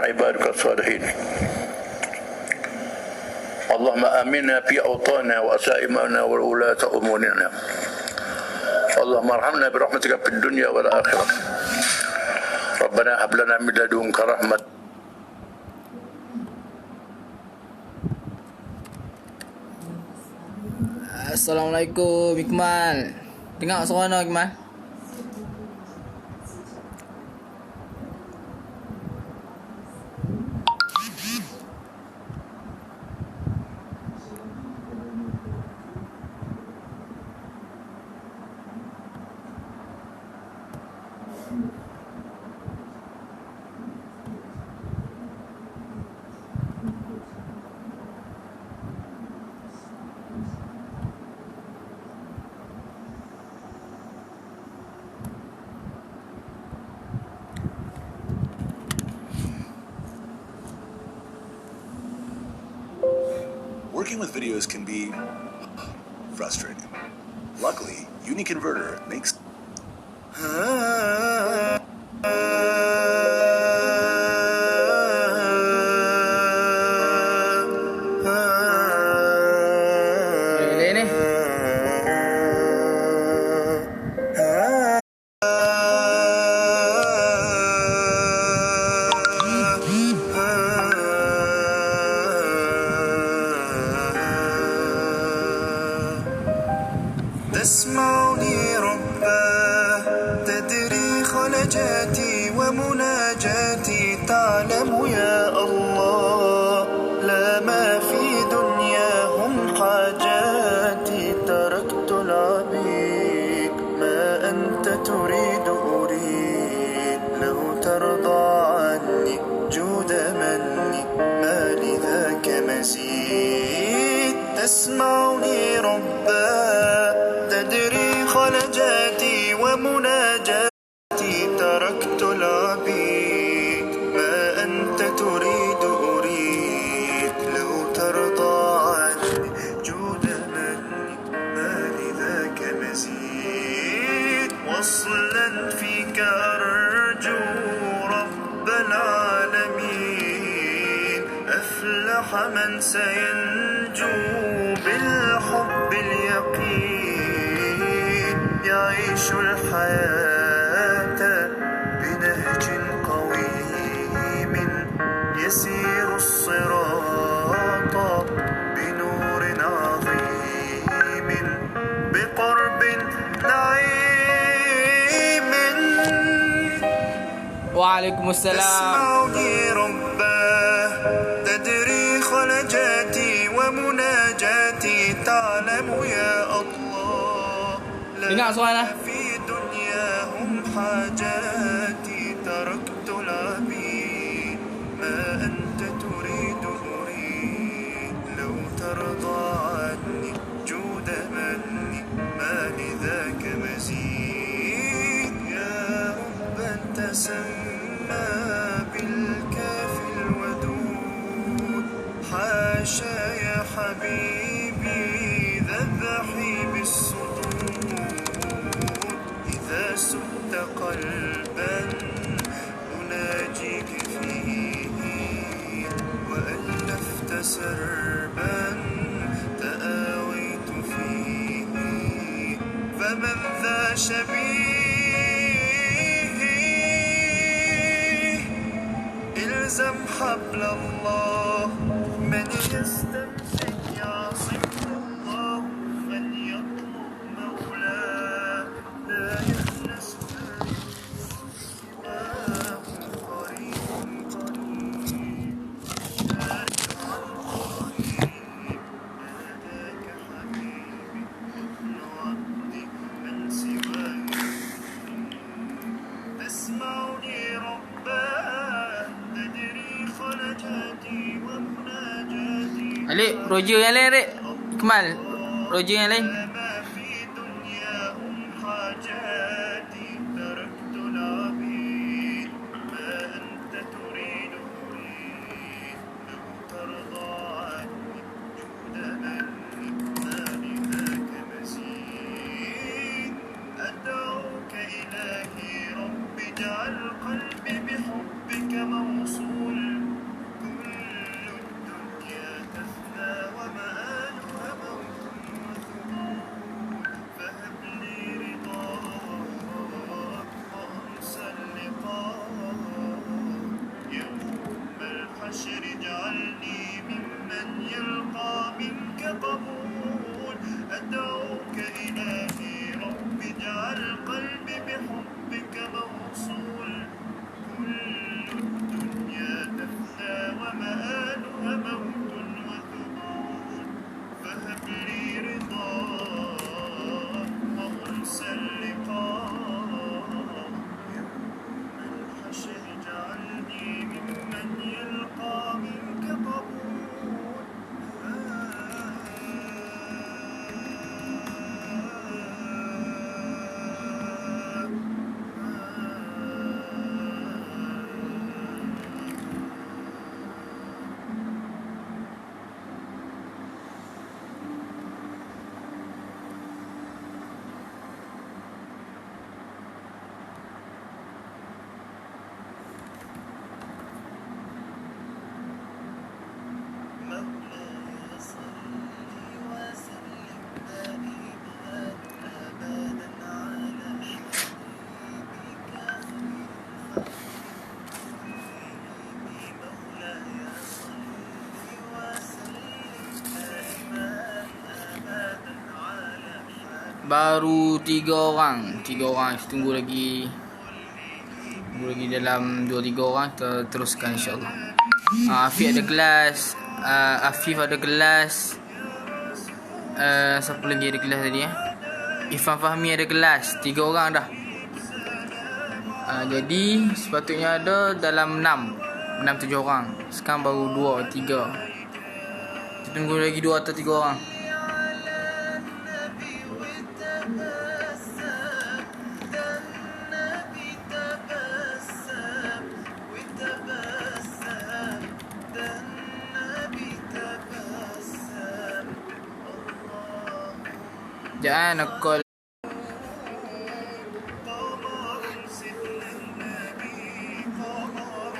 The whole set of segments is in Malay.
عبادك الصالحين. اللهم آمنا في أوطاننا وأسائمنا وولاة أمورنا. اللهم ارحمنا برحمتك في الدنيا والآخرة. ربنا هب لنا من لدنك رحمة. Assalamualaikum Iqmal. Dengar suara Iqmal? Working with videos can be frustrating. Luckily, UniConverter makes تسمعني رباه تدري خلجاتي ومناجاتي تعلم يا الله لا ما في دنياهم حاجاتي تركت العبيد ما أنت تريد أريد لو ترضى عني جود مني ما لذاك مزيد تسمعني رباه تدري خلجاتي ومناجاتي تركت العبيد ما أنت تريد أريد لو ترضى عني جود مني ما لذاك مزيد وصلا فيك أرجو رب العالمين أفلح من سينجو بالحب اليقين يعيش الحياة بنهج قويم يسير الصراط بنور عظيم بقرب نعيم وعليكم السلام. تسمعني رباه تدري خلجاتي ومناجاتي تعلم يا الله Dengar suara. في دنياهم حاجاتي تركت العبيد ما أنت تريد أريد لو ترضى عني جود مني ما لذاك مزيد يا رب تسمى بالكافي الودود حاشا يا حبيبي ذبحي بالصدور إذا سدت قلبا أناجيك فيه وألفت سربا حبل الله من يستمسك يعصمه الله فليطلب مولاه لا يخلص سواه قريب قريب شارك عن قريب ناداك حبيبي ابن عبدي من سواك تسمعني رباه تدري خلجاتي ومناجاتي Alik, Roger yang lain, Rik. Ikmal, Roger yang lain. ما في دنياهم حاجاتي تركت العبيد ما أنت تريد أريد لو ترضى عني جود مني ما لذاك مزيد أدعوك إلهي رب اجعل قلبي بحبك موصول كل الدنيا تفنى ومآلها موت وثبور فهب لي رضاك وأنسى اللقاء يوم الحشر اجعلني ممن يلقى منك قبول أدعوك إلهي رب اجعل قلبي بحبك موصول كل الدنيا تفنى ومآلها موت وثبور فهب لي رضاك وأنسى اللقاء يوم الحشر اجعلني ممن يلقى منك قبول مولاي صل وسلم دائما أبدا على حبيبك مولاي صل وسلم دائما أبدا على حبيبك Baru 3 orang. 3 orang. Tunggu lagi dalam 2-3 orang. Kita teruskan insyaAllah. Afiq ada gelas. Afif ada gelas. Siapa lagi ada gelas tadi ya? Ifan Fahmi ada gelas. 3 orang dah. Jadi sepatutnya ada dalam 6-7 orang. Sekarang baru 2-3. Kita tunggu lagi 2 atau 3 orang. Jangan nak call. قمر سيدنا النبي قمر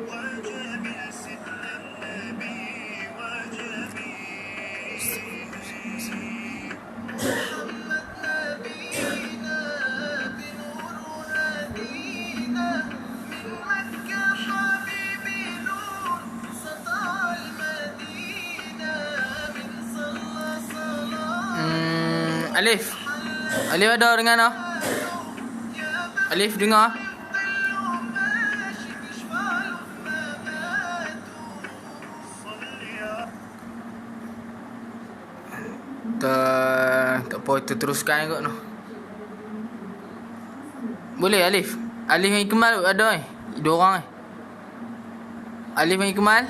وجميل سيدنا النبي وجميل محمد نبينا بنور هدينا من مكة حبيبي نور سطع المدينة من صلى صلاة Alif ada dengar no? Alif dengar? Tak apa, kita teruskan kot no. Boleh Alif? Alif dengan Ikmal ada eh? 2 orang eh? Alif dengan Ikmal?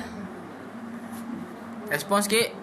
Respon sikit.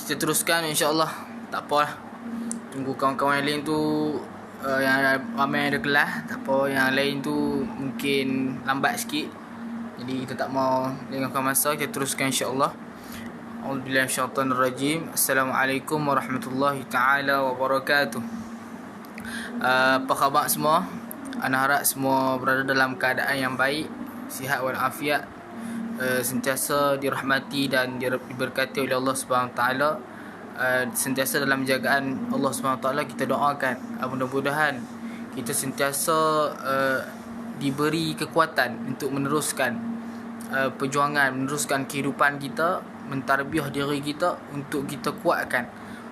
kita teruskan insya-Allah. Tak apalah. Tunggu kawan-kawan yang lain tu yang ramai ada kelas. Tak apa, yang lain tu mungkin lambat sikit. Jadi kita tak mau lengahkan masa, kita teruskan insya-Allah. A'udzubillahi minasyaitonirrajim. Assalamualaikum warahmatullahi taala wabarakatuh. Apa khabar semua? Ana harap semua berada dalam keadaan yang baik, sihat walafiat, sentiasa dirahmati dan diberkati oleh Allah Subhanahu taala. Sentiasa dalam jagaan Allah Subhanahu taala. Kita doakan mudah-mudahan kita sentiasa diberi kekuatan untuk meneruskan perjuangan, meneruskan kehidupan kita, mentarbiah diri kita untuk kita kuatkan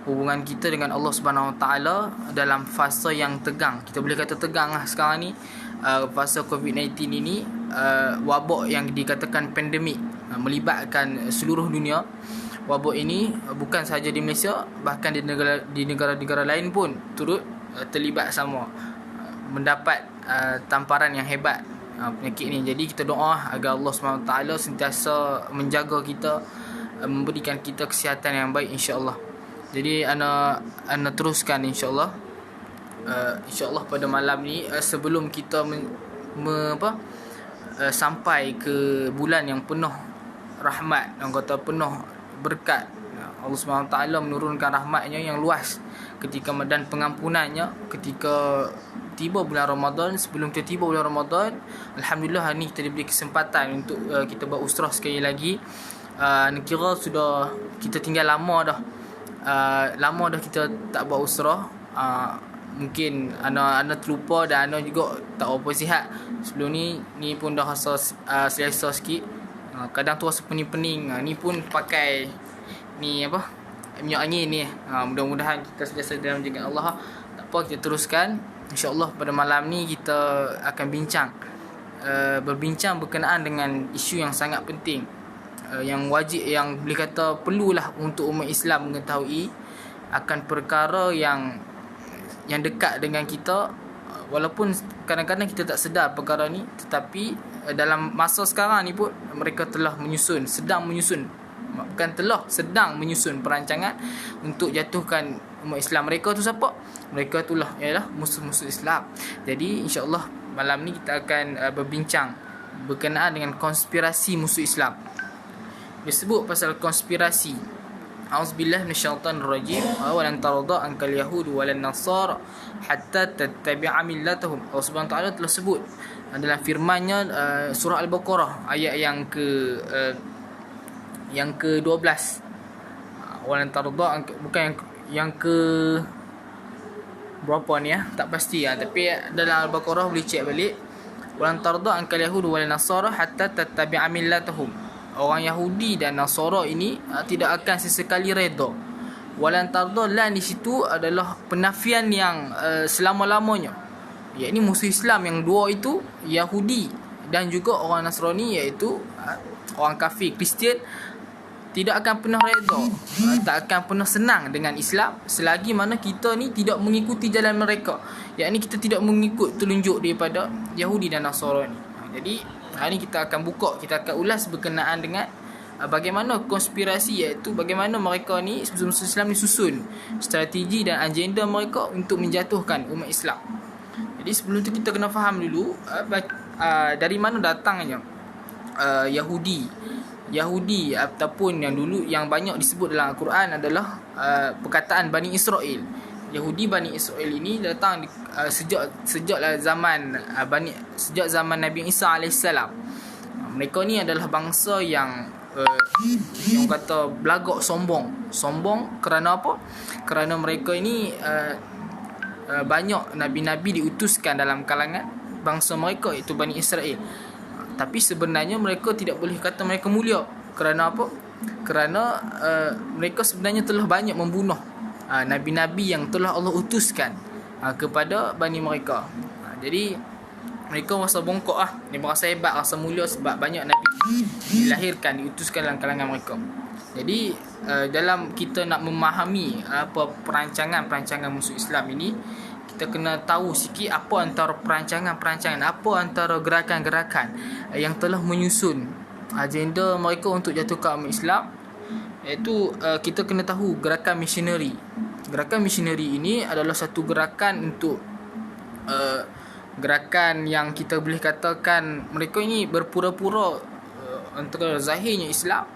hubungan kita dengan Allah Subhanahu taala dalam fasa yang tegang. Kita boleh kata tegang lah sekarang ni, fasa COVID-19 ini, wabak yang dikatakan pandemik, melibatkan seluruh dunia. Wabak ini bukan sahaja di Malaysia, bahkan di negara-negara lain pun turut terlibat sama, mendapat tamparan yang hebat penyakit ni. Jadi kita doa agar Allah SWT sentiasa menjaga kita, memberikan kita kesihatan yang baik insya-Allah. Jadi ana teruskan insya-Allah. InsyaAllah pada malam ni, sebelum kita sampai ke bulan yang penuh rahmat, yang kata penuh berkat, Allah SWT menurunkan rahmatnya yang luas ketika dan pengampunannya ketika tiba bulan Ramadan. Sebelum kita tiba bulan Ramadan, alhamdulillah hari ni kita diberi kesempatan untuk kita berusrah sekali lagi. Kira sudah kita tinggal lama dah kita tak buat usrah. Mungkin ana terlupa dan ana juga tak apa sihat. Sebelum ni pun dah rasa selesa sikit. Kadang tu rasa pening-pening. Ni pun pakai ni minyak angin ni. Mudah-mudahan kita selesa dalam jagaan Allah. Tak apa, kita teruskan. InsyaAllah pada malam ni kita akan berbincang berkenaan dengan isu yang sangat penting, yang wajib, yang boleh kata perlulah untuk umat Islam mengetahui akan perkara yang dekat dengan kita. Walaupun kadang-kadang kita tak sedar perkara ni, tetapi dalam masa sekarang ni pun mereka sedang menyusun perancangan untuk jatuhkan umat Islam. Mereka tu siapa? Mereka itulah ialah musuh-musuh Islam. Jadi insya-Allah malam ni kita akan berbincang berkenaan dengan konspirasi musuh Islam. Disebut pasal konspirasi. A'udzubillahi minasyaitonirrajim. Walan tarda ankal yahud walan nasara hatta tattabi'a millatahum. Allah Subhanahu taala telah sebut dalam firman-Nya, surah Al-Baqarah ayat yang ke-12. Walan tarda bukan yang ke berapa ni tak pasti tapi dalam Al-Baqarah boleh cek balik. Walan tarda ankal yahud walan nasara hatta tattabi'a millatahum. Orang Yahudi dan Nasara ini tidak akan sesekali redha. Walan tarda, lan di situ adalah penafian yang selama-lamanya, iaitu musuh Islam yang dua itu, Yahudi dan juga orang Nasrani, iaitu orang kafir Kristian, tidak akan pernah redha, tak akan pernah senang dengan Islam selagi mana kita ni tidak mengikuti jalan mereka, iaitu kita tidak mengikut telunjuk daripada Yahudi dan Nasara ni. Jadi hari ni kita akan kita akan ulas berkenaan dengan bagaimana konspirasi, iaitu bagaimana mereka ni, musuh Islam ni susun strategi dan agenda mereka untuk menjatuhkan umat Islam. Jadi sebelum tu kita kena faham dulu dari mana datangnya Yahudi ataupun yang dulu yang banyak disebut dalam Al-Quran adalah perkataan Bani Israel. Yahudi Bani Israel ini datang sejak zaman Nabi Isa AS. Mereka ni adalah bangsa yang kata belagak, sombong kerana apa? Kerana mereka ini banyak nabi-nabi diutuskan dalam kalangan bangsa mereka, iaitu Bani Israel. Tapi sebenarnya mereka tidak boleh kata mereka mulia. Kerana apa? Kerana mereka sebenarnya telah banyak membunuh nabi-nabi yang telah Allah utuskan kepada bani mereka. Jadi mereka rasa bongkok dia merasa hebat, rasa mulia sebab banyak nabi dilahirkan, diutuskan dalam kalangan mereka. Jadi dalam kita nak memahami apa perancangan musuh Islam ini, kita kena tahu sikit apa antara perancangan, apa antara gerakan-gerakan yang telah menyusun agenda mereka untuk jatuhkan umat Islam. iaitu kita kena tahu gerakan misioneri. Gerakan misioneri ini adalah satu gerakan untuk gerakan yang kita boleh katakan mereka ini berpura-pura antara zahirnya Islam,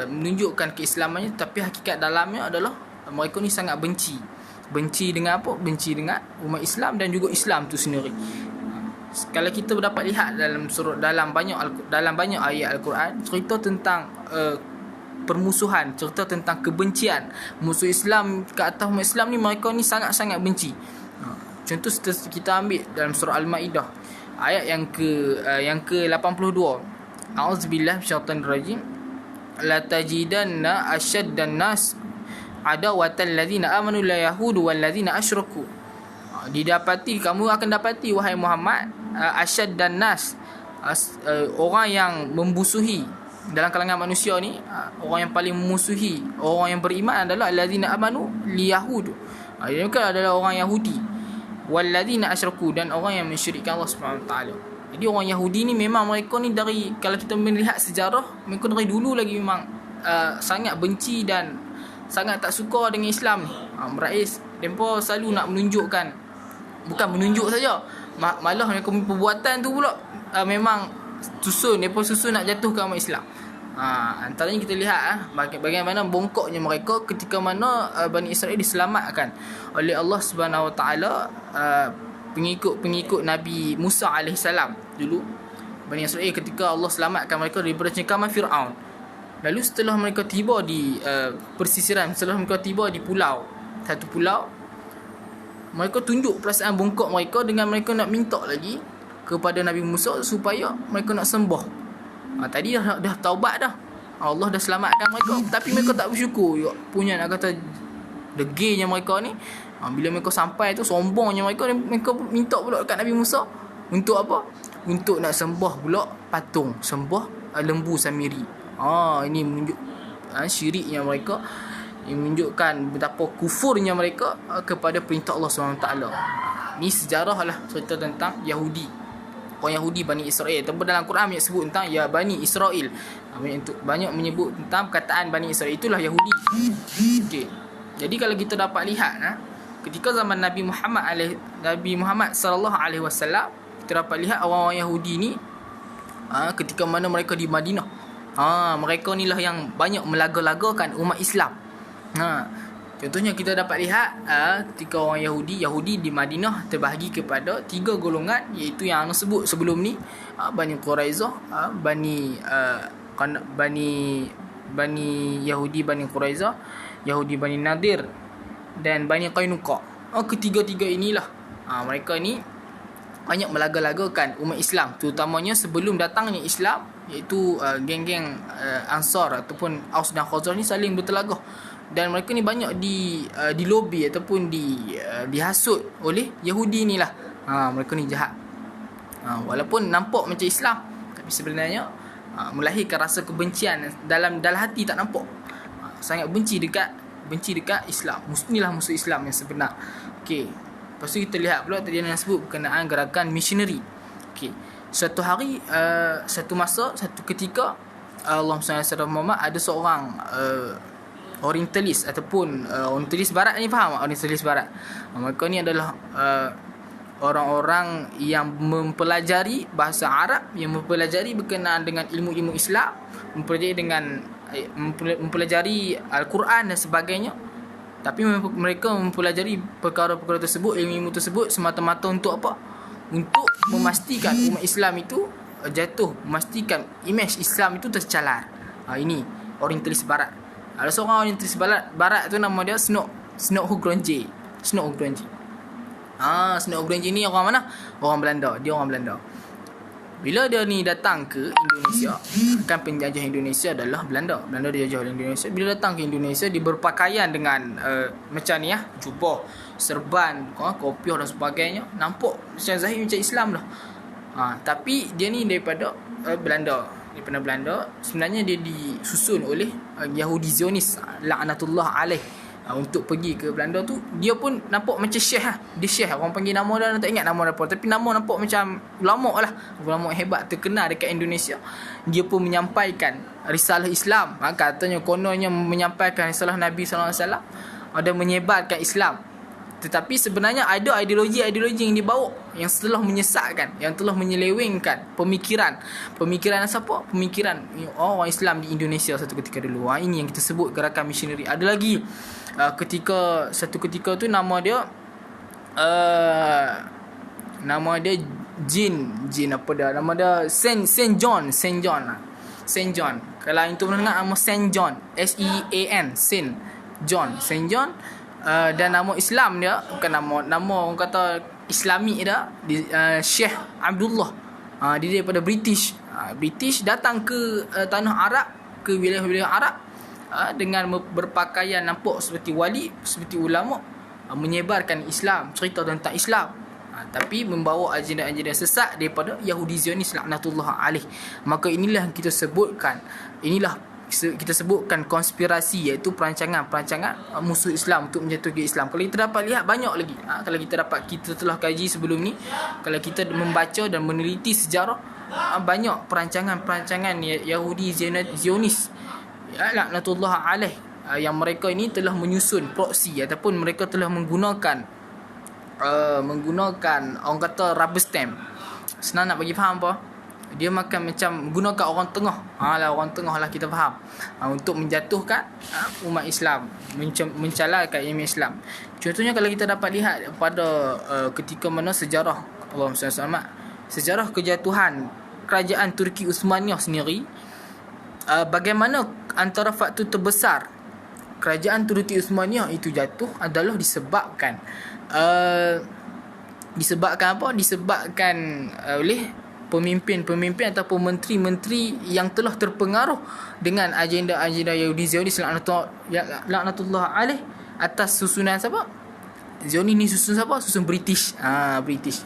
menunjukkan keislamannya, tapi hakikat dalamnya adalah mereka ni sangat benci. Benci dengan apa? Benci dengan umat Islam dan juga Islam tu sendiri. Kalau kita dapat lihat dalam banyak ayat Al-Quran, cerita tentang permusuhan, cerita tentang kebencian musuh Islam ke atas umat Islam ni, mereka ni sangat-sangat benci. Contoh kita ambil dalam surah Al-Maidah ayat yang ke-82. A'udzubillahi minasyaitanir rajim. La tajidanna asyaddan nas adawatan ladzina amanu la yahudu wal ladzina asyraku. Kamu akan dapati wahai Muhammad, asyaddan nas, orang yang membusuhi dalam kalangan manusia ni, orang yang paling memusuhi orang yang beriman adalah alladzina amanu liyahud. Mereka adalah orang Yahudi, walladzina asyraku, dan orang yang mensyirikkan Allah Subhanahu Wa Taala. Jadi orang Yahudi ni memang mereka ni kalau kita melihat sejarah, mereka dari dulu lagi memang sangat benci dan sangat tak suka dengan Islam ni. Merais mereka selalu nak menunjukkan, bukan menunjuk saja, malah mereka punya perbuatan tu pula memang mereka susun nak jatuhkan umat Islam. Antaranya kita lihat bagaimana bongkoknya mereka ketika mana Bani Israel diselamatkan oleh Allah Subhanahu Wa Taala, pengikut Nabi Musa alaihissalam. Dulu Bani Israel ketika Allah selamatkan mereka daripada cengkaman Firaun. Lalu setelah mereka tiba di persisiran, setelah mereka tiba di satu pulau, mereka tunjuk perasaan bongkok mereka dengan mereka nak minta lagi kepada Nabi Musa supaya mereka nak sembah. Tadi dah taubat dah, Allah dah selamatkan mereka, tapi mereka tak bersyukur. Punya nak kata degilnya mereka ni, bila mereka sampai tu sombongnya mereka minta pula dekat Nabi Musa untuk apa? Untuk nak sembah pula patung, sembah lembu Samiri. Ini menunjuk syiriknya mereka, ini menunjukkan betapa kufurnya mereka kepada perintah Allah SWT. Ni sejarah lah, cerita tentang Yahudi, orang Yahudi Bani Israel. Tapi dalam Quran banyak sebut tentang ya Bani Israel, banyak menyebut tentang perkataan Bani Israel, itulah Yahudi. Okay. Jadi kalau kita dapat lihat ketika zaman Nabi Muhammad sallallahu alaihi wasallam, kita dapat lihat orang-orang Yahudi ni ketika mana mereka di Madinah, mereka ni lah yang banyak melaga-lagakan umat Islam. Contohnya kita dapat lihat ketika orang Yahudi di Madinah terbahagi kepada 3 golongan, iaitu yang anda sebut sebelum ni, Bani Quraizah, Bani Yahudi Bani Quraizah, Yahudi Bani Nadir, dan Bani Qainuqa. Ketiga-tiga inilah mereka ni banyak melaga-lagakan umat Islam, terutamanya sebelum datangnya Islam, iaitu geng-geng Ansar ataupun Aus dan Khazraj ni saling bertelagah, dan mereka ni banyak di lobby ataupun dihasut oleh Yahudi ni lah. Mereka ni jahat, walaupun nampak macam Islam, tapi sebenarnya melahirkan rasa kebencian dalam hati, tak nampak. Sangat benci dekat Islam. Inilah musuh Islam yang sebenar. Okey. Lepas tu kita lihat pula tadi yang sebut berkenaan gerakan misioneri. Okey. Satu hari, satu ketika, Allah SWT Muhammad, ada seorang orientalis ataupun orientalis barat ni, faham tak? Orientalis barat. Mereka ni adalah orang-orang yang mempelajari bahasa Arab, yang mempelajari berkenaan dengan ilmu-ilmu Islam, mempelajari Al-Quran dan sebagainya. Tapi mereka mempelajari perkara-perkara tersebut, ilmu-ilmu tersebut semata-mata untuk apa? Untuk memastikan umat Islam itu jatuh, memastikan imej Islam itu tercalar. Ini orientalis barat. Ada seorang orientalis barat tu nama dia Snow Ugronje. Snow Ugronje ni orang mana? Orang Belanda. Dia orang Belanda. Bila dia ni datang ke Indonesia, kan penjajah Indonesia adalah Belanda. Belanda dijajah oleh Indonesia. Bila datang ke Indonesia, dia berpakaian dengan macam ni jubah, serban, kopiah dan sebagainya. Nampak macam zahir macam Islam lah. Tapi dia ni daripada Belanda. Daripada Belanda. Sebenarnya dia disusun oleh Yahudi Zionis, la'natullah alaih. untuk pergi ke Belanda tu, dia pun nampak macam syekh lah. Dia syekh, orang panggil nama dia, tak ingat nama dia apa, tapi nama nampak macam ulama lah, ulama hebat terkenal dekat Indonesia. Dia pun menyampaikan risalah Islam, katanya kononnya menyampaikan risalah Nabi SAW, ada menyebarkan Islam. Tetapi sebenarnya ada ideologi-ideologi yang dibawa, yang telah menyesatkan, yang telah menyelewengkan pemikiran siapa? Pemikiran orang Islam di Indonesia satu ketika dulu. Ini yang kita sebut gerakan misioneri. Ada lagi satu ketika tu nama dia Jin apa dah, nama dia Saint John. Kalau itu mendengar nama Saint John, SEAN, Saint John. Dan nama Islam dia, bukan nama orang kata Islami dia, Syekh Abdullah. Dia daripada British datang ke tanah Arab, ke wilayah-wilayah Arab, dengan berpakaian nampak seperti wali, seperti ulama, menyebarkan Islam, cerita tentang Islam, tapi membawa agenda-agenda sesat daripada Yahudi Zionis laknatullah alaih. Maka inilah yang kita sebutkan, konspirasi, iaitu perancangan musuh Islam untuk menjatuhkan Islam. Kalau kita dapat lihat banyak lagi, kalau kita telah kaji sebelum ni, kalau kita membaca dan meneliti sejarah, banyak perancangan Yahudi Zionis laknatullah alaih, yang mereka ini telah menyusun proksi, ataupun mereka telah menggunakan orang kata rubber stamp. Senang nak bagi faham apa? Dia makan macam gunakan orang tengah. Orang tengah lah kita faham. Untuk menjatuhkan umat Islam, mencalarkan ilmu Islam. Contohnya kalau kita dapat lihat pada ketika mana sejarah sejarah kejatuhan kerajaan Turki Uthmaniyah sendiri, bagaimana antara faktor terbesar kerajaan Turki Uthmaniyah itu jatuh adalah disebabkan oleh pemimpin-pemimpin ataupun menteri-menteri yang telah terpengaruh dengan agenda-agenda Yahudi Zionis laknatullah alaih, atas susunan siapa? Zionis ni susun siapa? Susun British. British.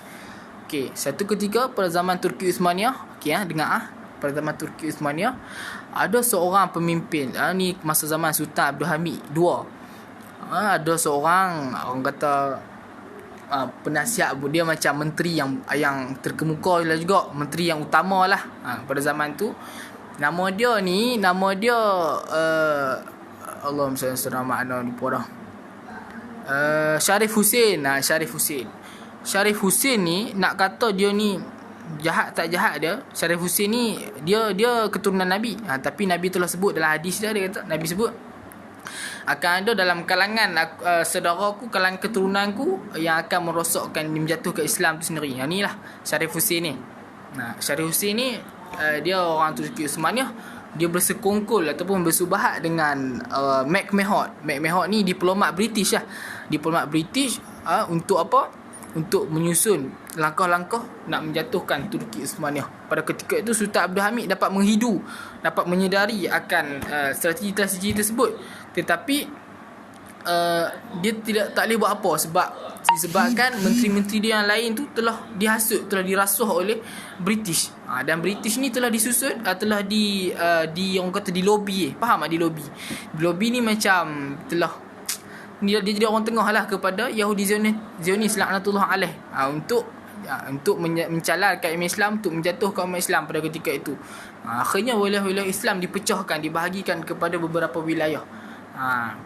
Okey, satu ketika pada zaman Turki Uthmaniyah, dengar pada zaman Turki Uthmaniyah, ada seorang pemimpin, ni masa zaman Sultan Abdul Hamid II. Ada seorang orang kata penasihat, dia macam menteri yang terkemuka lah juga, menteri yang utama lah pada zaman tu. Nama dia Allahumma salli ala Muhammad, lupa dah. Sharif Hussein ni, nak kata dia ni jahat tak jahat dia, Sharif Hussein ni dia keturunan Nabi. Tapi Nabi telah sebut dalam hadis dia kata, Nabi sebut akan ada dalam kalangan saudaraku, kalangan keturunanku yang akan merosakkan, menjatuhkan Islam tu sendiri. Inilah Sharif Hussein ni. Sharif Hussein ni dia orang Turki Uthmaniyah. Dia bersekongkol ataupun bersubahat dengan Mac Mahon. Mac Mahon ni diplomat British lah. Untuk apa? Untuk menyusun langkah-langkah nak menjatuhkan Turki Uthmaniyah. Pada ketika itu Sultan Abdul Hamid dapat menyedari akan strategi tersebut. Tetapi dia tak boleh buat apa, disebabkan menteri-menteri dia yang lain tu telah dihasut, telah dirasuah oleh British. Dan British ni telah disusun, telah di orang kata di lobby. Faham tak di lobby? Di lobby ni macam telah dia jadi orang tengah lah kepada Yahudi Zionis laknatullah alaih, untuk mencalarkan ilmu Islam, untuk menjatuhkan umat Islam pada ketika itu. Akhirnya wilayah-wilayah Islam dipecahkan, dibahagikan kepada beberapa wilayah.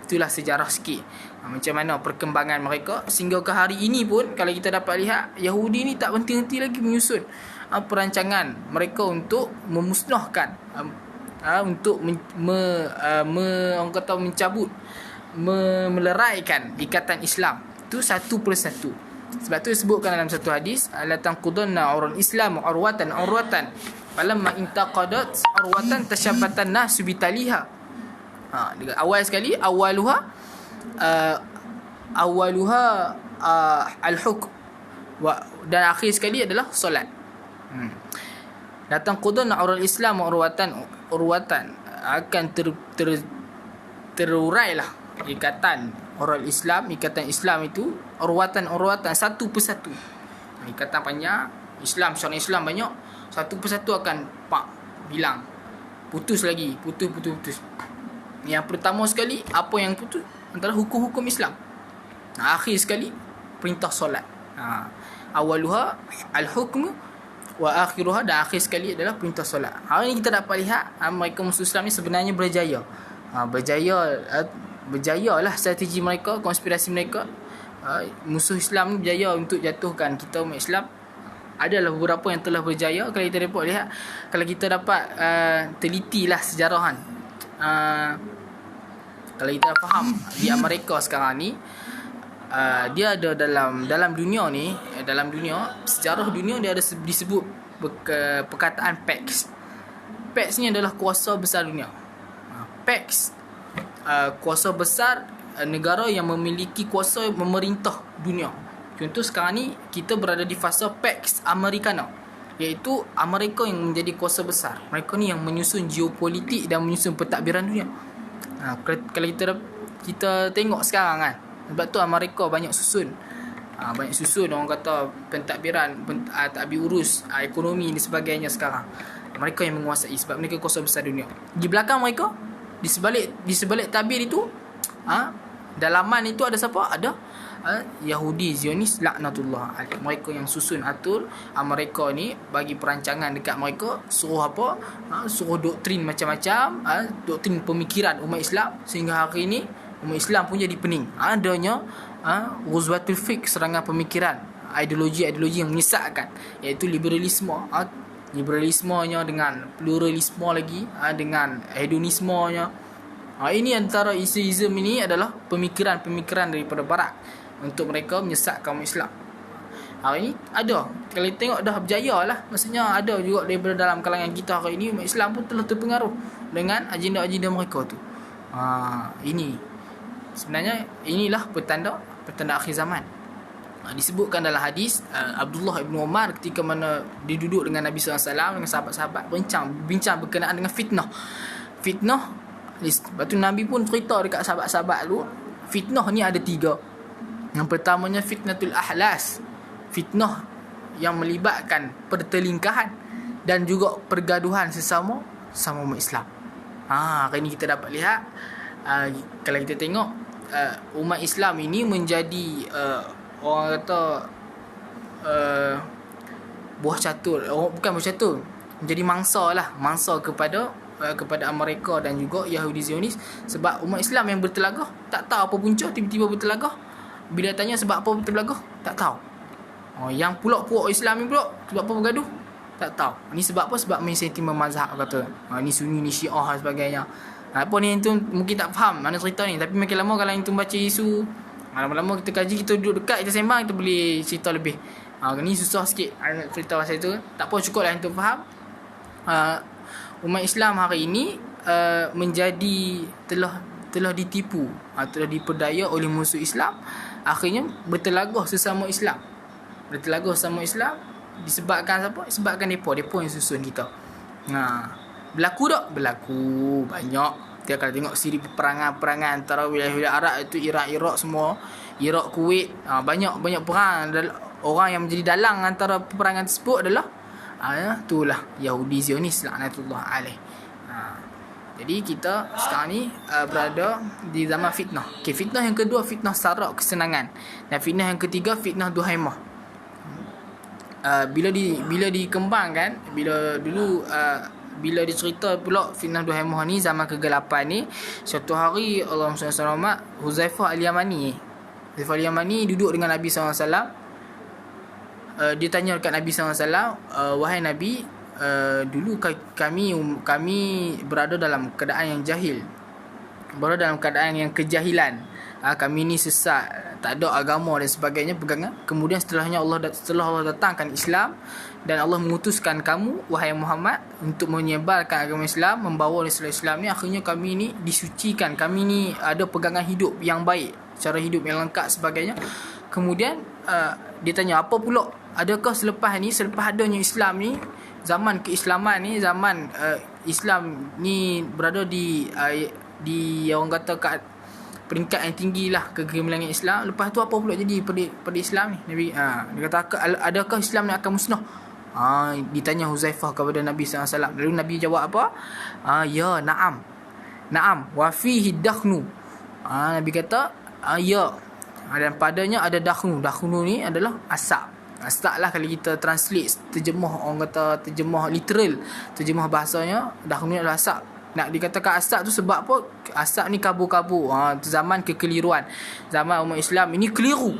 Itulah sejarah sikit macam mana perkembangan mereka sehingga ke hari ini pun. Kalau kita dapat lihat, Yahudi ni tak henti-henti lagi menyusun perancangan mereka untuk memusnahkan, untuk orang kata mencabut, meleraikan ikatan Islam. Itu satu persatu. Sebab tu disebutkan dalam satu hadis, la tanqudanna urul Islam urwatan falamma intaqadat urwatan tashabbatan nasu bitaliha. Awal sekali awaluha al-hukm, dan akhir sekali adalah solat. Datang qudun urul Islam urwatan akan terurailah ikatan urul Islam, ikatan Islam itu urwatan satu persatu. Ikatan panjang Islam, syariat Islam banyak, satu persatu akan hilang, putus. Yang pertama sekali, apa yang putus? antara hukum-hukum Islam. Akhir sekali perintah solat. Awaluha al-hukmu wa akhiruha, dan akhir sekali adalah perintah solat. Hari ni kita dapat lihat mereka musuh Islam ni sebenarnya berjaya. Berjayalah strategi mereka, konspirasi mereka. Musuh Islam ni berjaya untuk jatuhkan kita umat Islam. Adalah beberapa yang telah berjaya. Kalau kita dapat lihat, kalau kita dapat telitilah sejarahan, kalau kita faham di Amerika sekarang ni, dia ada dalam dunia ni, dalam dunia sejarah dunia, dia ada disebut perkataan PAX. PAX ni adalah kuasa besar dunia. PAX, kuasa besar negara yang memiliki kuasa memerintah dunia. Contoh sekarang ni kita berada di fasa Pax Americana, iaitu Amerika yang menjadi kuasa besar. Mereka ni yang menyusun geopolitik dan menyusun pentadbiran dunia. Kalau kita tengok sekarang kan, sebab tu Amerika banyak susun. Banyak susun orang kata pentadbiran, tadbir urus ekonomi dan sebagainya sekarang. Mereka yang menguasai sebab mereka kuasa besar dunia. Di belakang mereka, di sebalik tabir itu, dalaman itu ada siapa? Ada Yahudi Zionis laknatullah alaih. Mereka yang susun atur mereka ni, bagi perancangan dekat mereka, suruh apa? Suruh doktrin macam-macam, doktrin pemikiran umat Islam, sehingga hari ini umat Islam pun jadi pening. Adanya ghuzwatul fiqh, serangan pemikiran, ideologi-ideologi yang menyesatkan, iaitu liberalisme. Liberalismenya dengan pluralisme lagi, dengan hedonismenya. Ini antara isu-isu ini adalah pemikiran-pemikiran daripada barat untuk mereka menyesatkan umat Islam. Hari ini ada, kalau kita tengok dah berjaya lah. Maksudnya ada juga daripada dalam kalangan kita hari ini, umat Islam pun telah terpengaruh dengan agenda-agenda mereka tu. Ini sebenarnya inilah petanda akhir zaman. Disebutkan dalam hadis, Abdullah ibn Umar ketika mana dia duduk dengan Nabi SAW, dengan sahabat-sahabat, bincang berkenaan dengan fitnah. Lepas tu Nabi pun cerita dekat sahabat-sahabat tu, fitnah ni ada 3. Yang pertamanya fitnatul ahlas, fitnah yang melibatkan pertelingkahan dan juga pergaduhan sesama umat Islam. Hari ni kita dapat lihat, kalau kita tengok, umat Islam ini menjadi orang kata buah catur, bukan buah catur, menjadi mangsa kepada Amerika dan juga Yahudi Zionis. Sebab umat Islam yang bertelagah tak tahu apa punca, tiba-tiba bertelagah. Bila tanya sebab apa bertelagah, tak tahu. Yang puak-puak Islam ni pula sebab apa bergaduh, tak tahu. Ni sebab apa? Sebab main sentimen mazhab kata. Ni Sunni, ni Syiah dan sebagainya. Apa ni tu mungkin tak faham mana cerita ni, tapi makin lama kalau tu baca isu, lama-lama kita kaji, kita duduk dekat, kita sembang, kita boleh cerita lebih. Ni susah sikit nak cerita pasal itu. Tak apa, cukup lah untuk faham. Umat Islam hari ini menjadi telah ditipu, telah diperdaya oleh musuh Islam. Akhirnya bertelagah sesama Islam. Disebabkan siapa? Disebabkan mereka yang susun kita. Berlaku tak? Berlaku banyak. Kita kalau tengok siri peperangan antara wilayah-wilayah Arab, itu Iraq semua, Iraq, Kuwait, banyak perang. Orang yang menjadi dalang antara peperangan tersebut adalah itulah Yahudi Zionis laknatullah alaih. Jadi kita sekarang ni berada di zaman fitnah. Fitnah yang kedua, fitnah sara kesenangan. Dan fitnah yang ketiga, fitnah duhaimah. Bila dikembangkan, bila dicerita pula fitnah duhaimah ni, zaman ke-8 ni, suatu hari Allah SWT, Huzaifah Al-Yamani duduk dengan Nabi SAW. Dia tanya dekat Nabi SAW, wahai Nabi, dulu kami berada dalam keadaan yang jahil, berada dalam keadaan yang kejahilan. Kami ni sesat, tak ada agama dan sebagainya pegangan. Kemudian setelah Allah datangkan Islam dan Allah mengutuskan kamu wahai Muhammad untuk menyebarkan agama Islam, membawa Islam ni, akhirnya kami ni disucikan, kami ni ada pegangan hidup yang baik, cara hidup yang lengkap sebagainya. Kemudian dia tanya, apa pula, adakah selepas adanya Islam ni, zaman keislaman ni, zaman Islam ni berada di orang kata kat peringkat yang tinggi lah kegemilangan Islam, lepas tu apa pula jadi pada Islam ni? Nabi dia kata, adakah Islam ni akan musnah? Ditanya Huzaifah kepada Nabi SAW. Lalu Nabi jawab apa? Ya, na'am wa fihi dakhnu. Nabi kata ya. Dan padanya ada dakhnu. Dakhnu ni adalah asap. Asap lah kalau kita translate, terjemah, orang kata terjemah literal, terjemah bahasanya, dakhnu ni adalah asap. Nak dikatakan asap tu sebab apa? Asap ni kabur-kabur. Zaman kekeliruan, zaman umat Islam ini keliru.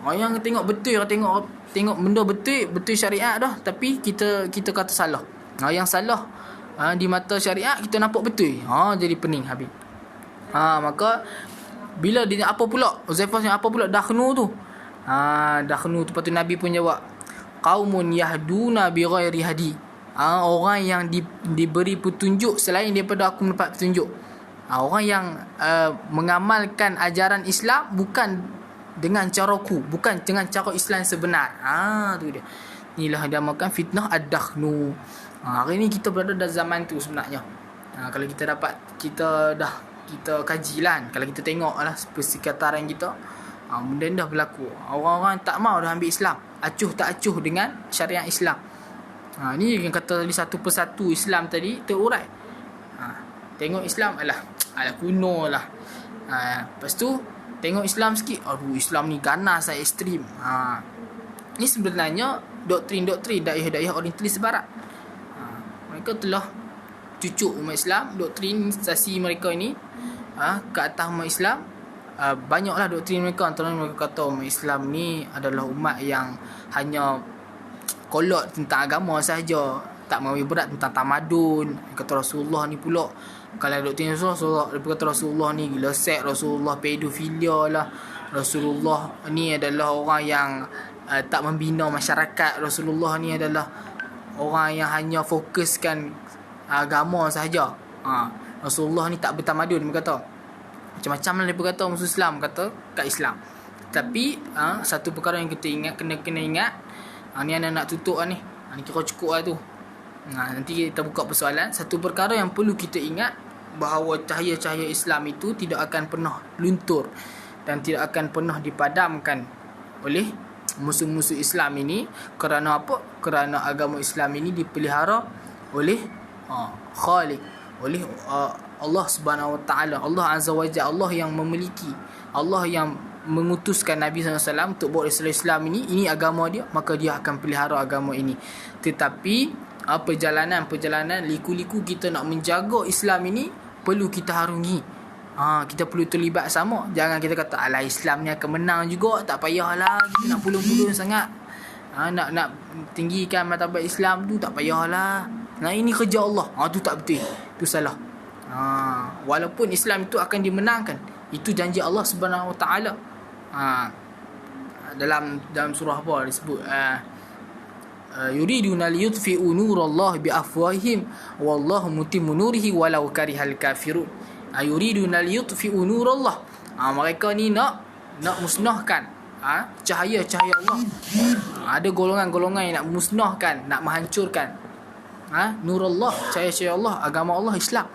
Yang tengok betul, tengok benda betul syariat dah, tapi kita kata salah. Yang salah di mata syariat kita nampak betul. Jadi pening habis. Maka bila dia apa pula? Uzaifah apa pula dakhnu tu? Dakhnu tu, patut Nabi pun jawab, qaumun yahduna bi ghairi hadi. Orang yang diberi petunjuk selain daripada aku mendapat petunjuk. Orang yang mengamalkan ajaran Islam bukan dengan caraku, bukan dengan cara Islam sebenar. Tu dia. Inilah yang dinamakan fitnah ad-dakhnu. Hari ni kita berada dalam zaman tu sebenarnya. Kalau kita dapat, kita kajilah, kalau kita tengok lah persekitaran kita, benda dah berlaku. Orang-orang tak mau dah ambil Islam, acuh tak acuh dengan syariat Islam. Ni yang kata tadi satu persatu Islam tadi terurai. Tengok Islam alah kuno lah. Lepas tu tengok Islam sikit, aduh Islam ni ganas, ekstrim. Ni sebenarnya doktrin-doktrin daiyah orientalis barat. Mereka telah cucuk umat Islam, doktrinisasi mereka ini ke atas umat Islam. Banyaklah doktrin mereka. Antara mereka kata umat Islam ni adalah umat yang hanya kolot tentang agama sahaja, tak mengambil berat tentang tamadun. Kata Rasulullah ni pula, kalau doktrin Rasulullah, dia kata Rasulullah ni gila seks, Rasulullah pedofilia lah, Rasulullah ni adalah orang yang tak membina masyarakat, Rasulullah ni adalah orang yang hanya fokuskan agama sahaja. Rasulullah ni tak bertamadun, dia kata. Macam-macam lah dia berkata musuh Islam, kata kat Islam. Tapi satu perkara yang kita ingat, kena ingat, ni anak nak tutup ni. Ni kira cukup lah tu. Nanti kita buka persoalan. Satu perkara yang perlu kita ingat, bahawa cahaya-cahaya Islam itu tidak akan pernah luntur dan tidak akan pernah dipadamkan oleh musuh-musuh Islam ini. Kerana apa? Kerana agama Islam ini dipelihara oleh Khaliq, oleh Allah Subhanahu Wa Taala, Allah Azza wa Jalla, Allah yang memiliki, Allah yang mengutuskan Nabi SAW untuk bawa Islam ini. Ini agama dia, maka dia akan pelihara agama ini. Tetapi perjalanan liku-liku kita nak menjaga Islam ini perlu kita harungi. Kita perlu terlibat sama. Jangan kita kata alah Islam ni akan menang juga, tak payahlah kita nak pulung-pulung sangat. Nak tinggikan martabat Islam tu, tak payahlah. Ini kerja Allah. Tu tak betul. Tu salah. Walaupun Islam itu akan dimenangkan, itu janji Allah Subhanahu Wa Taala. Dalam surah apa disebut, yuriduna liyutfi'u nurallahi biafwahihim wallahu mutimmu nurihi walau karihal kafirun. Yuriduna liyutfi'u nurallah. Mereka ni nak musnahkan cahaya-cahaya Allah. Ada golongan-golongan yang nak musnahkan, nak menghancurkan nurallah, cahaya-cahaya Allah, agama Allah Islam.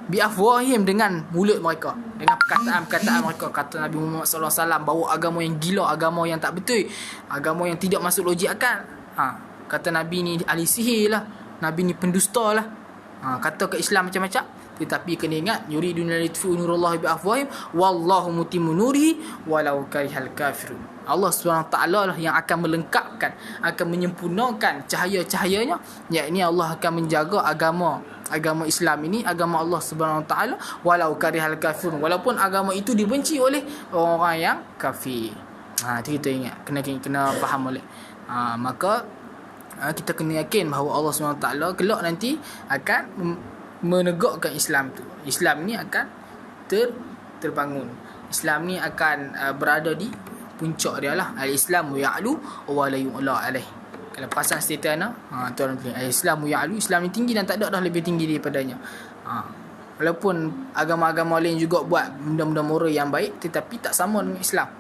Biafwahihim, dengan mulut mereka, dengan perkataan mereka. Kata Nabi Muhammad SAW, bawa agama yang gila, agama yang tak betul, agama yang tidak masuk logik akal. Kata Nabi ni ahli sihir lah, Nabi ni pendusta lah. Kata ke Islam macam-macam. Tetapi kena ingat, yuriduna litfi'u nurallahi biafwahihim wallahu mutimmu nurihi walau karihal kafirun. Allah SWT lah yang akan melengkapkan, akan menyempurnakan cahaya-cahayanya. Yakni Allah akan menjaga agama Islam ini, agama Allah SWT, walau karihal kafirun, walaupun agama itu dibenci oleh orang yang kafir. Itu kita ingat, kena faham oleh. Maka kita kena yakin bahawa Allah SWT kelak nanti akan menegakkan Islam tu. Islam ni akan terbangun. Islam ni akan berada di puncak dia lah. Al-Islamu ya'lu wa la yu'la alaih. Kalau perasan status tuan tuan, Al-Islamu ya'lu, Islam ni tinggi dan tak ada dah lebih tinggi daripadanya. Walaupun agama-agama lain juga buat benda-benda moral yang baik, tetapi tak sama dengan Islam.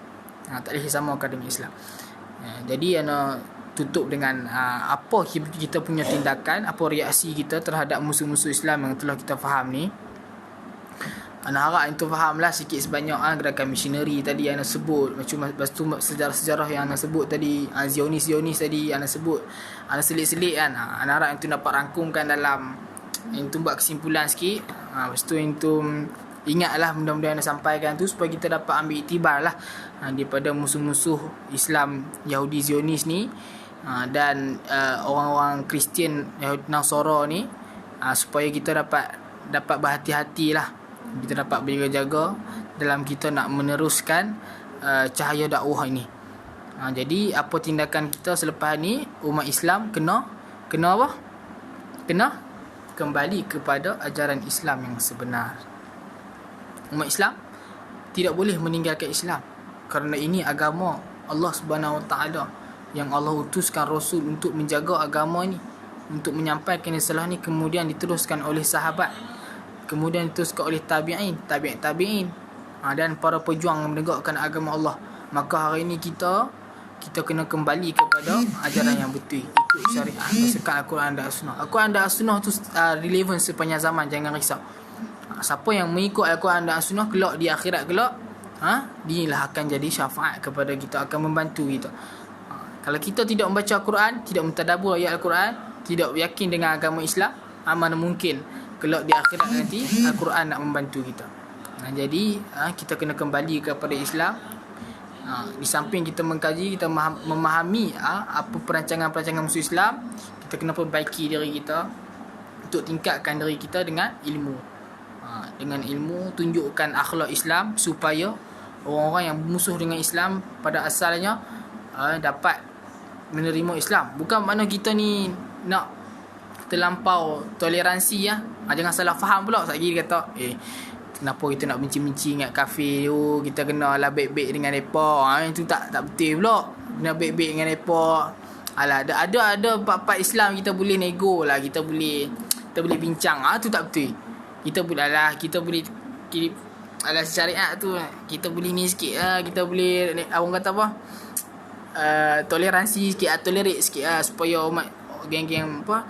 Tak boleh samakan dengan Islam. Jadi tutup dengan apa kita punya tindakan, apa reaksi kita terhadap musuh-musuh Islam yang telah kita faham ni. Anak harap itu fahamlah sikit sebanyak gerakan misioneri tadi yang anda sebut. Macam lepas tu sejarah-sejarah yang anda sebut tadi, Zionis tadi anda sebut, anda selit-selit kan. Anak harap itu dapat rangkumkan dalam, itu buat kesimpulan sikit. Lepas tu itu ingatlah benda-benda yang dah sampaikan tu supaya kita dapat ambil iktibar lah daripada musuh-musuh Islam Yahudi Zionis ni, dan orang-orang Kristian Yahudi Nasara ni, supaya kita dapat berhati-hati lah, kita dapat berjaga-jaga dalam kita nak meneruskan cahaya dakwah ini. Jadi apa tindakan kita selepas ni, umat Islam kena apa? Kena kembali kepada ajaran Islam yang sebenar. Umat Islam tidak boleh meninggalkan Islam, kerana ini agama Allah Subhanahu Wa Taala yang Allah utuskan Rasul untuk menjaga agama ni, untuk menyampaikan risalah ni, kemudian diteruskan oleh sahabat, kemudian diteruskan oleh tabi'in, dan para pejuang yang menegakkan agama Allah. Maka hari ini kita kena kembali kepada ajaran yang betul, ikut syariat berdasarkan Al-Quran dan As-Sunnah. Al-Quran dan As-Sunnah tu relevan sepanjang zaman, jangan risau. Siapa yang mengikut Al-Quran dan As-Sunnah kelak di akhirat kelak, dialah akan jadi syafaat kepada kita, akan membantu kita. Kalau kita tidak membaca Al-Quran, tidak mentadabbur ayat Al-Quran, tidak yakin dengan agama Islam, mana mungkin kelak di akhirat nanti Al-Quran nak membantu kita. Jadi kita kena kembali kepada Islam. Di samping kita mengkaji, kita memahami apa perancangan-perancangan musuh Islam, kita kena perbaiki diri kita untuk tingkatkan diri kita dengan ilmu. Dengan ilmu, tunjukkan akhlak Islam supaya orang-orang yang bermusuh dengan Islam pada asalnya dapat menerima Islam. Bukan makna kita ni nak terlampau toleransi ya. Jangan salah faham pula. Sekali dia kata, kenapa kita nak benci-benci dengan kafir tu, kita kena lah baik-baik dengan mereka. Itu tak betul pula. Kena baik-baik dengan mereka. Alah, ada part-part Islam kita boleh nego lah, kita boleh bincang. Tu tak betul. Kita boleh syariat tu kita boleh ni sikit lah, kita boleh orang kata apa, toleransi sikit, tolerate sikit lah, supaya umat geng-geng apa,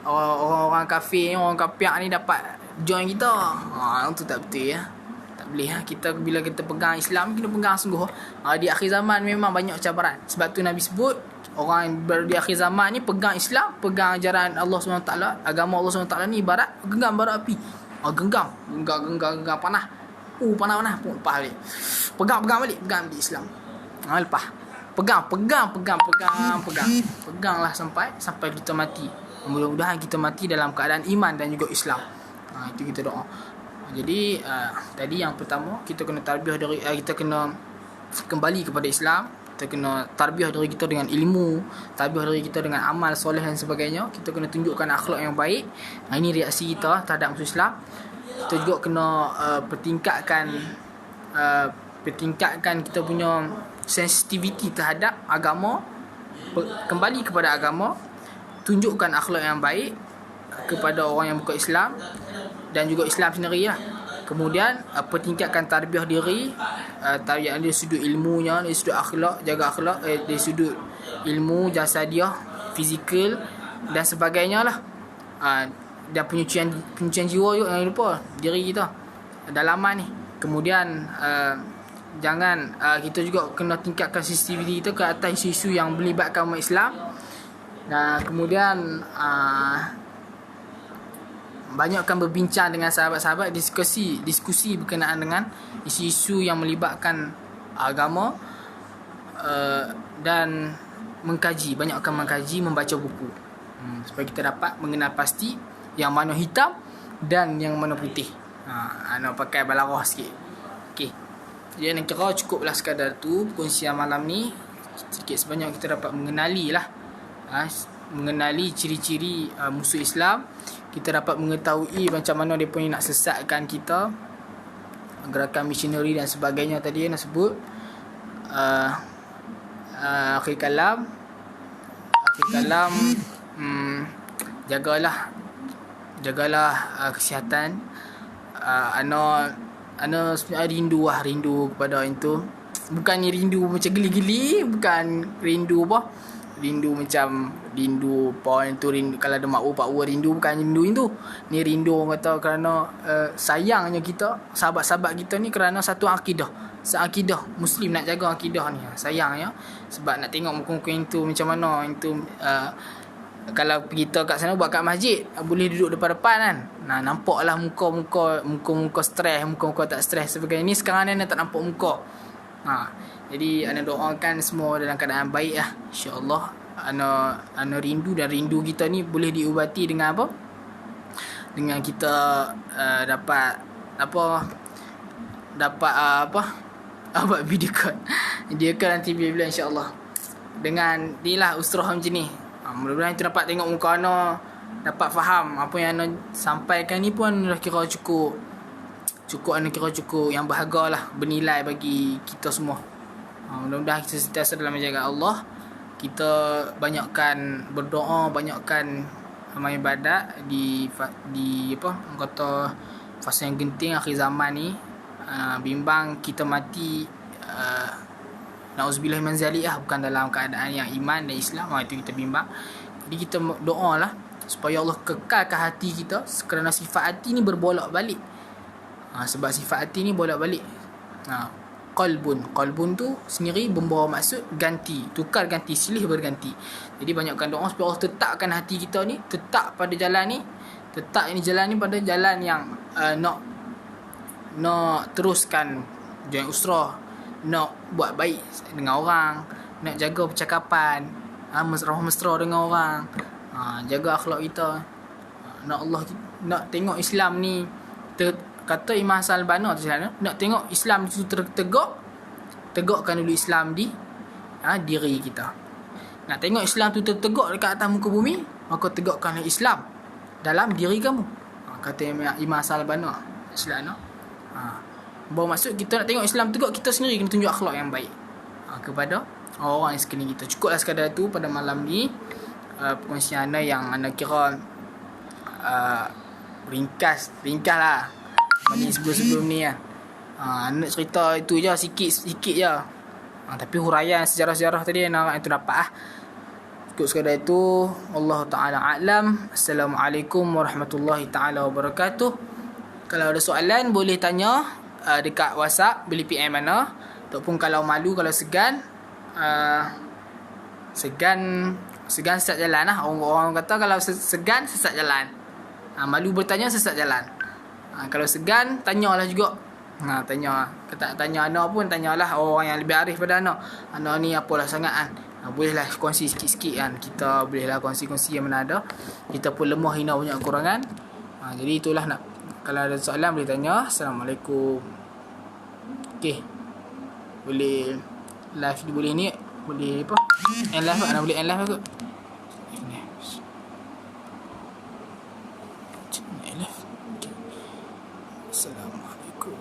orang kafir, orang kapiak ni dapat join kita. Tu tak betul ya. Tak boleh kita bila kita pegang Islam, kena pegang sungguh. Di akhir zaman memang banyak cabaran. Sebab tu Nabi sebut orang yang di akhir zaman ni pegang Islam, pegang ajaran Allah SWT, agama Allah SWT ni ibarat genggam bara api. Genggam panah. Panah pun lepas balik. Pegang balik Islam. Lepas. Peganglah sampai kita mati. Mudah-mudahan kita mati dalam keadaan iman dan juga Islam. Itu kita doa. Jadi tadi yang pertama, kita kena tarbiyah diri, kita kena kembali kepada Islam. Kita kena tarbiyah diri kita dengan ilmu, tarbiyah diri kita dengan amal soleh dan sebagainya. Kita kena tunjukkan akhlak yang baik. Ini reaksi kita terhadap musuh Islam. Kita juga kena pertingkatkan kita punya sensitivity terhadap agama, kembali kepada agama, tunjukkan akhlak yang baik kepada orang yang bukan Islam dan juga Islam sendiri lah. Kemudian pertingkatkan tarbiyah diri, tarbiyah dari sudut ilmunya, dari sudut akhlak, jaga akhlak, dari sudut ilmu, jasadiah, fizikal dan sebagainya lah. Dan penyucian jiwa juga, jangan lupa diri kita dalaman ni. Kemudian jangan kita juga kena tingkatkan sensitivity kita ke atas isu-isu yang melibatkan umat Islam. Dan kemudian banyakkan berbincang dengan sahabat-sahabat, diskusi berkenaan dengan isu-isu yang melibatkan agama, dan banyakkan mengkaji, membaca buku, supaya kita dapat mengenal pasti yang mana hitam dan yang mana putih. Nak pakai balarah sikit. Okey. Jadi nak kira cukuplah sekadar tu perkongsian malam ni. Sedikit sebanyak kita dapat mengenali ciri-ciri musuh Islam. Kita dapat mengetahui macam mana dia punya nak sesatkan kita, gerakan missionary dan sebagainya tadi yang nak sebut. Akhir kalam jagalah kesihatan. Ana sebenarnya rindu kepada itu. Bukannya rindu macam geli-geli, bukan rindu apa, rindu macam rindu point tu, rindu kalau ada mak bapak rindu, bukan rindu itu. Ni rindu orang kata kerana sayangnya kita, sahabat-sahabat kita ni, kerana satu akidah Muslim, nak jaga akidah ni. Sayangnya sebab nak tengok muka-muka itu macam mana itu kalau kita kat sana buat kat masjid, boleh duduk depan-depan kan. Nah, nampaklah muka-muka stres, muka-muka tak stres. Sebagai ni sekarang ni tak nampak muka. Jadi ana doakan semua dalam keadaan baik lah, insya-Allah. Ana rindu, dan rindu kita ni boleh diubati dengan apa? Dengan kita dapat video call. Video call nanti bila insya-Allah. Dengan ni lah usrah macam ni. Mudah-mudahan itu dapat tengok muka ana, dapat faham apa yang ana sampaikan ni pun dah kira cukup ana kira cukup yang berharga lah, bernilai bagi kita semua. Mudah-mudahan kita sentiasa dalam menjaga Allah. Kita banyakkan berdoa, banyakkan amal ibadat di apa kata fasa yang genting akhir zaman ni. Bimbang kita mati na'udzubillah min zalik lah, bukan dalam keadaan yang iman dan Islam. Itu kita bimbang. Jadi kita doa lah supaya Allah kekalkan hati kita, kerana sifat hati ni berbolak-balik. Sebab sifat hati ni bolak-balik. Qalbun tu sendiri membawa maksud ganti, tukar ganti, silih berganti. Jadi banyakkan doa supaya Allah tetapkan hati kita ni tetap pada jalan ni, tetap ini jalan ni pada jalan yang nak teruskan jalan usrah, nak buat baik dengan orang, nak jaga percakapan, mesra dengan orang, jaga akhlak kita. Nak tengok Islam ni kata Imam Hassan Al-Banna tu nak tengok Islam tu tegakkan dulu Islam di diri kita. Nak tengok Islam tu tertegak dekat atas muka bumi, maka tegakkanlah Islam dalam diri kamu. Kata Imam Hassan Al-Banna Islam. Bahawa maksud kita nak tengok Islam tegak, kita sendiri kena tunjuk akhlak yang baik kepada orang-orang yang sekeliling kita. Cukuplah sekadar tu pada malam ni, perkongsian anda yang anda kira ringkas lah bagi sebelum ni lah. Nak cerita itu je, sikit je. Tapi huraian sejarah-sejarah tadi nak itu dapat lah. Cukup sekadar itu. Allah Ta'ala a'lam. Assalamualaikum warahmatullahi ta'ala wabarakatuh. Kalau ada soalan boleh tanya dekat WhatsApp, boleh PM mana. Ataupun kalau malu, kalau segan sesat jalan lah. Orang kata kalau segan sesat jalan. Malu bertanya sesat jalan. Kalau segan, tanyalah juga. Tanya ana pun, tanyalah orang yang lebih arif pada ana. Ana ni apalah sangat kan. Bolehlah kongsi sikit-sikit kan. Kita bolehlah kongsi-kongsi yang mana ada. Kita pun lemah, hina, banyak kekurangan. Jadi itulah nak. Kalau ada soalan boleh tanya. Assalamualaikum. Okey. Boleh live boleh ni. Boleh apa? End live tak? Ana boleh end live ke? Assalamualaikum.